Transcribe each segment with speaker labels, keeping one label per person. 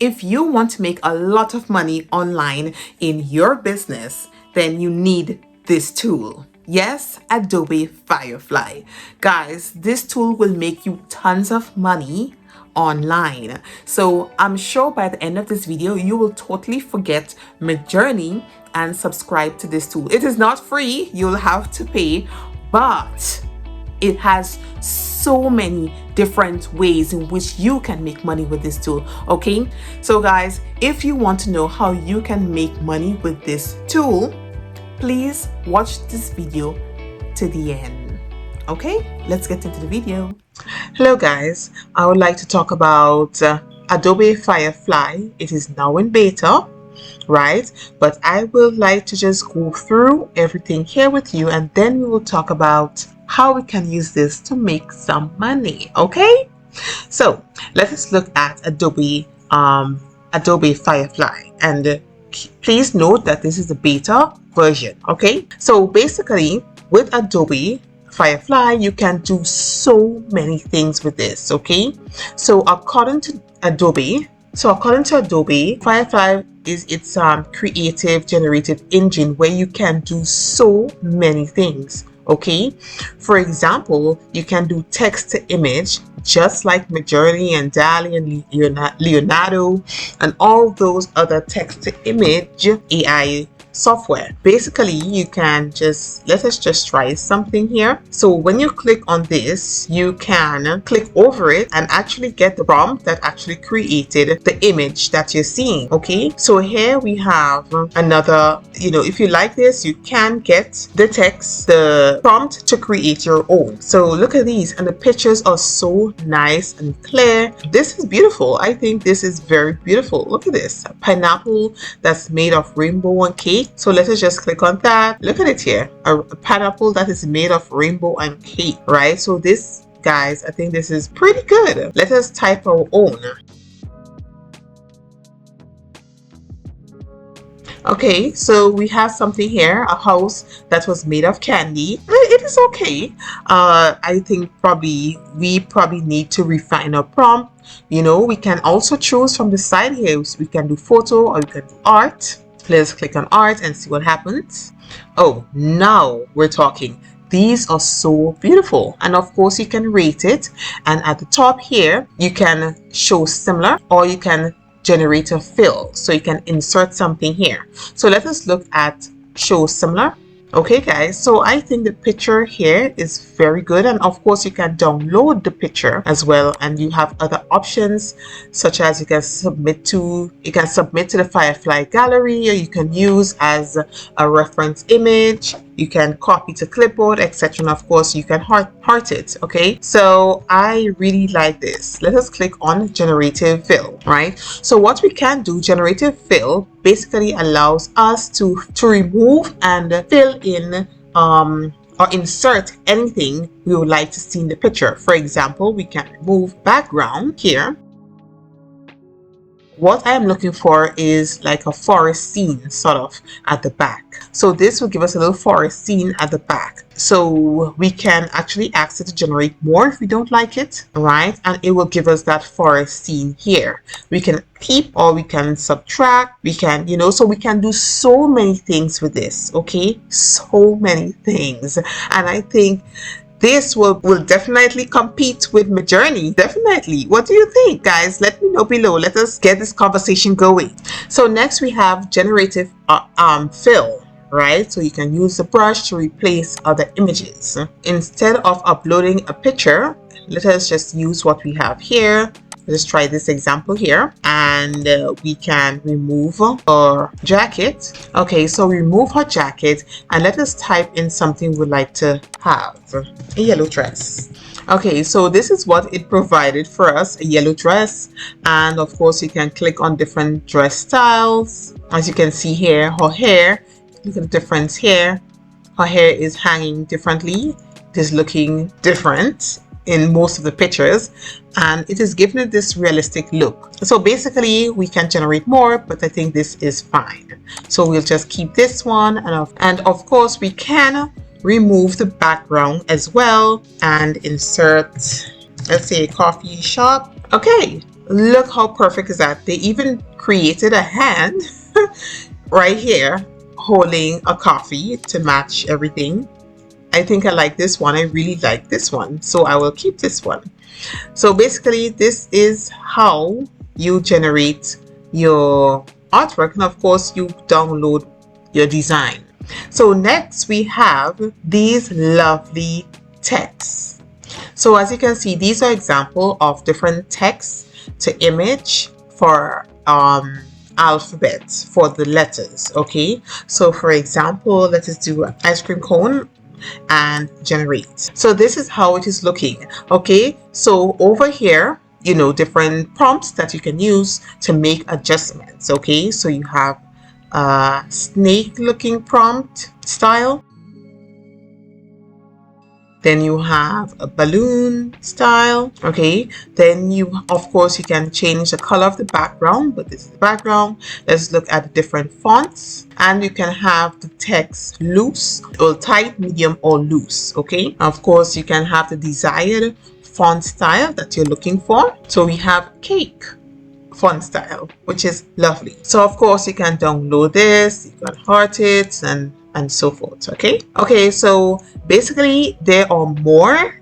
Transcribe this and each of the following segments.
Speaker 1: if you want to make a lot of money online in your business, then you need this tool. Yes, Adobe Firefly. Guys, this tool will make you tons of money online. So I'm sure by the end of this video, you will totally forget Midjourney and subscribe to this tool. It is not free, you'll have to pay, but it has so many different ways in which you can make money with this tool. Okay, so guys, if you want to know how you can make money with this tool, please watch this video to the end. Okay, let's get into the video. Hello guys, I would like to talk about Adobe Firefly. It is now in beta, right? But I would like to just go through everything here with you, and then we will talk about how we can use this to make some money. Okay, so let us look at Adobe Firefly, and please note that this is the beta version. Okay, so basically with Adobe Firefly, you can do so many things with this. Okay, so according to Adobe, Firefly is its creative generative engine where you can do so many things. Okay, for example, you can do text to image just like Midjourney and DALL-E and Leonardo and all those other text to image AI software. Basically, you can let us just try something here. So when you click on this, you can click over it and actually get the prompt that actually created the image that you're seeing. Okay, so here we have another, if you like this, you can get the text, the prompt to create your own. So look at these, and the pictures are so nice and clear. This is beautiful. I think this is very beautiful. Look at this, a pineapple that's made of rainbow and cake. So let us just click on that. Look at it here, a pineapple that is made of rainbow and cake, right? So this, guys, I think this is pretty good. Let us type our own. Okay, so we have something here, a house that was made of candy. It is okay. I think we probably need to refine our prompt. We can also choose from the side here. So we can do photo or we can do art. Let's click on art and see what happens. Oh, now we're talking. These are so beautiful, and of course you can rate it, and at the top here you can show similar, or you can generate a fill, so you can insert something here. So let us look at show similar. Okay guys, so I think the picture here is very good, and of course you can download the picture as well, and you have other options such as you can submit to the Firefly gallery, or you can use as a reference image, you can copy to clipboard, etc. And of course you can heart it. Okay, so I really like this. Let us click on generative fill. Right, so what we can do, generative fill basically allows us to remove and fill in or insert anything we would like to see in the picture. For example, we can remove background here. What I am looking for is like a forest scene sort of at the back. So this will give us a little forest scene at the back. So we can actually ask it to generate more if we don't like it, right? And it will give us that forest scene here. We can keep or we can subtract. We can, so we can do so many things with this, okay? So many things. And I think this will definitely compete with Midjourney. Definitely. What do you think, guys? Let me know below. Let us get this conversation going. So next we have generative fill, right? So you can use the brush to replace other images. Instead of uploading a picture, let us just use what we have here. Let's try this example here, and we can remove our jacket. Okay, so remove her jacket, and let us type in something we'd like to have. A yellow dress. Okay, so this is what it provided for us, a yellow dress. And of course you can click on different dress styles. As you can see here, her hair, look at the difference here. Her hair is hanging differently. It is looking different in most of the pictures, and it is giving it this realistic look. So basically we can generate more, but I think this is fine. So we'll just keep this one, and of course we can remove the background as well and insert, let's say, a coffee shop. Okay, Look how perfect is that. They even created a hand right here holding a coffee to match everything. I think I like this one. I really like this one, so I will keep this one. So basically, this is how you generate your artwork, and of course you download your design. So next we have these lovely texts. So as you can see, these are example of different texts to image for alphabets, for the letters. Okay, so for example, let us do an ice cream cone and generate. So this is how it is looking. Okay, so over here, you know, different prompts that you can use to make adjustments. Okay, so you have a snake looking prompt style. Then you have a balloon style. Okay, then you, of course, you can change the color of the background, but this is the background. Let's look at the different fonts, and you can have the text loose or tight, medium, or loose. Okay, of course, you can have the desired font style that you're looking for. So we have cake font style, which is lovely. So of course you can download this, you can heart it, and so forth. Okay, so basically there are more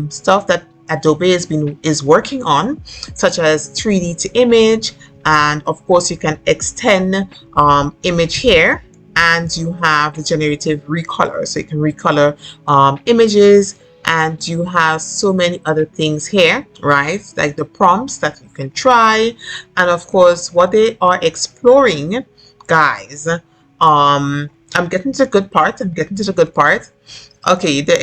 Speaker 1: stuff that Adobe is working on, such as 3D to image, and of course you can extend image here, and you have the generative recolor, so you can recolor images, and you have so many other things here, right? Like the prompts that you can try, and of course what they are exploring, guys. I'm getting to the good part. Okay, they're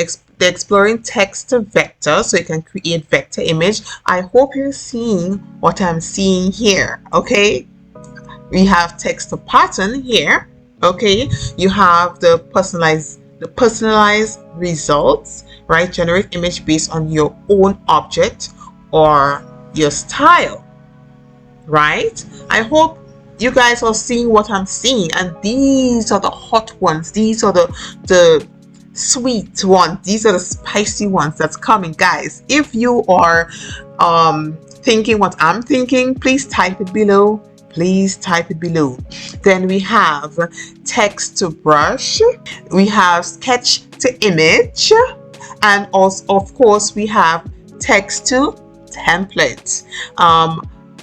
Speaker 1: exploring text to vector, so you can create vector image. I hope you're seeing what I'm seeing here. Okay, we have text to pattern here. Okay, you have the personalized results, right? Generate image based on your own object or your style, right? I hope you guys are seeing what I'm seeing, and these are the hot ones, these are the sweet ones, these are the spicy ones that's coming, guys. If you are thinking what I'm thinking, please type it below. Then we have text to brush, we have sketch to image, and also of course we have text to template.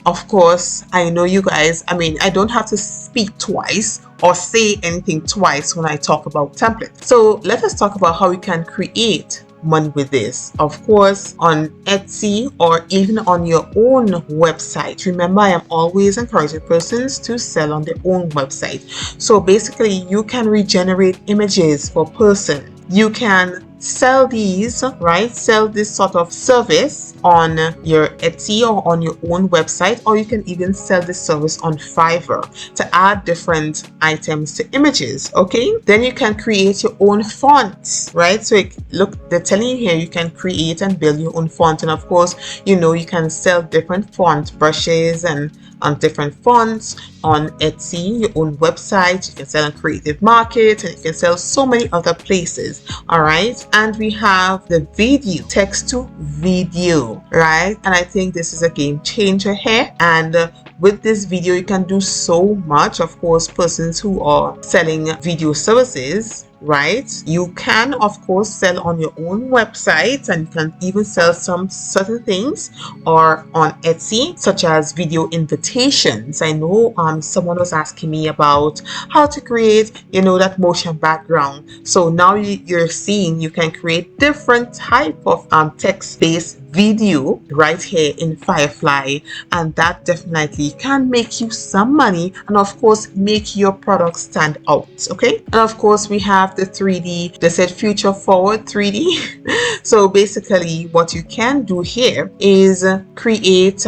Speaker 1: Of course, I know you guys, I mean, I don't have to speak twice or say anything twice when I talk about templates. So let us talk about how we can create money with this. Of course, on Etsy or even on your own website. Remember, I am always encouraging persons to sell on their own website. So basically, you can regenerate images for person. You can sell these, right? Sell this sort of service on your Etsy or on your own website, or you can even sell this service on Fiverr to add different items to images. Okay, then you can create your own fonts, right? So look, they're telling you here you can create and build your own font, and of course, you know, you can sell different font brushes and different fonts on Etsy, your own website. You can sell on Creative Market, and you can sell so many other places. All right, and we have the video, text to video, right? And I think this is a game changer here, and with this video you can do so much. Of course, persons who are selling video services, right? You can of course sell on your own website, and you can even sell some certain things or on Etsy, such as video invitations. I know someone was asking me about how to create, you know, that motion background. So now you're seeing you can create different type of text-based video right here in Firefly, and that definitely can make you some money, and of course make your product stand out. Okay, and of course we have the 3D, they said future forward 3D. So basically what you can do here is create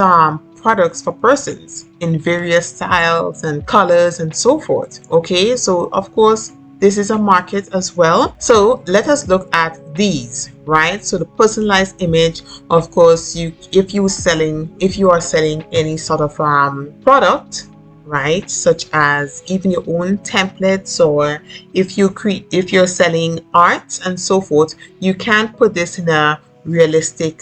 Speaker 1: products for persons in various styles and colors and so forth. Okay, so of course this is a market as well. So let us look at these, right? So the personalized image, of course, if you are selling any sort of product, right, such as even your own templates, or if you're selling art and so forth, you can put this in a realistic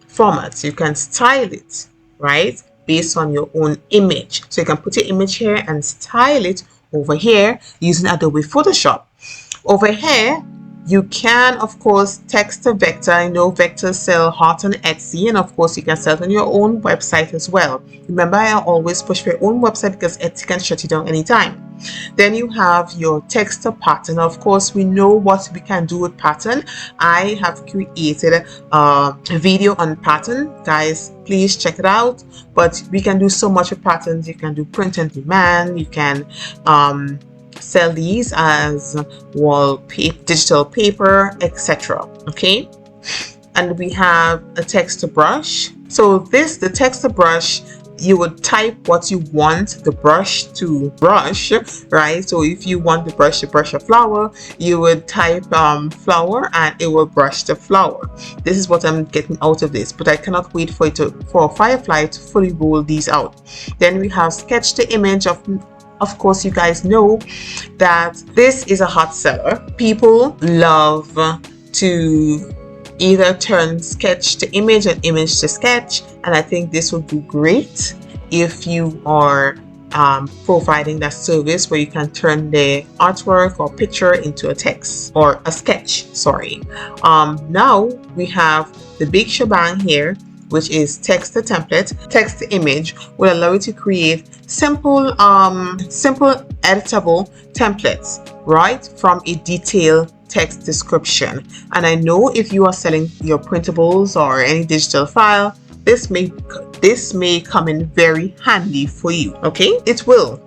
Speaker 1: format. You can style it, right? Based on your own image. So you can put your image here and style it over here using Adobe Photoshop. Over here, you can, of course, text to vector. I know vectors sell hot on Etsy, and of course, you can sell it on your own website as well. Remember, I always push for your own website because Etsy can shut you down anytime. Then you have your text to pattern. Of course, we know what we can do with pattern. I have created a video on pattern. Guys, please check it out. But we can do so much with patterns. You can do print on demand. You can sell these as wallpaper, digital paper, etc. Okay, and we have a text to brush. So the text to brush, you would type what you want the brush to brush, right? So if you want the brush to brush a flower, you would type flower and it will brush the flower. This is what I'm getting out of this, but I cannot wait for Firefly to fully roll these out. Then we have sketch to image. Of course, you guys know that this is a hot seller. People love to either turn sketch to image and image to sketch, and I think this would be great if you are providing that service where you can turn the artwork or picture into a text or a sketch. Now we have the big shebang here, which is text to template. Text to image will allow you to create simple editable templates right from a detailed text description. And I know if you are selling your printables or any digital file, this may come in very handy for you. Okay, it will.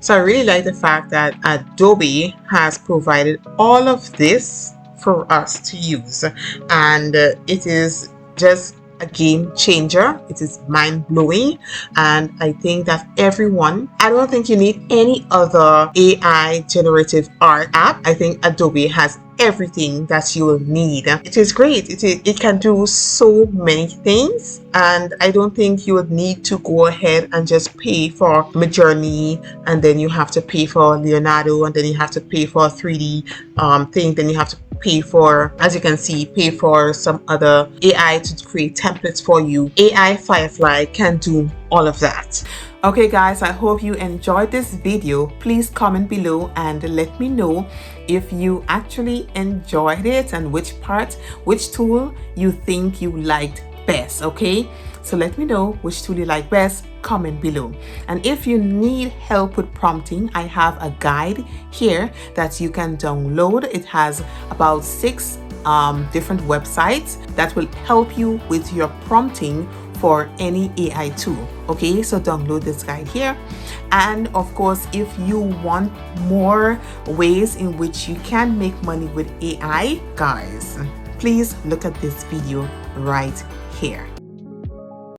Speaker 1: So I really like the fact that Adobe has provided all of this for us to use, and it is just a game changer. It is mind-blowing, and I think that I don't think you need any other AI generative art app. I think Adobe has everything that you will need. It is great. It can do so many things, and I don't think you would need to go ahead and just pay for Midjourney, and then you have to pay for Leonardo, and then you have to pay for a 3D thing, then you have to pay for, as you can see, pay for some other AI to create templates for you. AI Firefly can do all of that. Okay guys, I hope you enjoyed this video. Please comment below and let me know if you actually enjoyed it and which tool you think you liked best. Okay, so let me know which tool you like best. Comment below. And if you need help with prompting, I have a guide here that you can download. It has about 6 different websites that will help you with your prompting for any AI tool. Okay, so download this guide here. And of course, if you want more ways in which you can make money with AI, guys, please look at this video right here.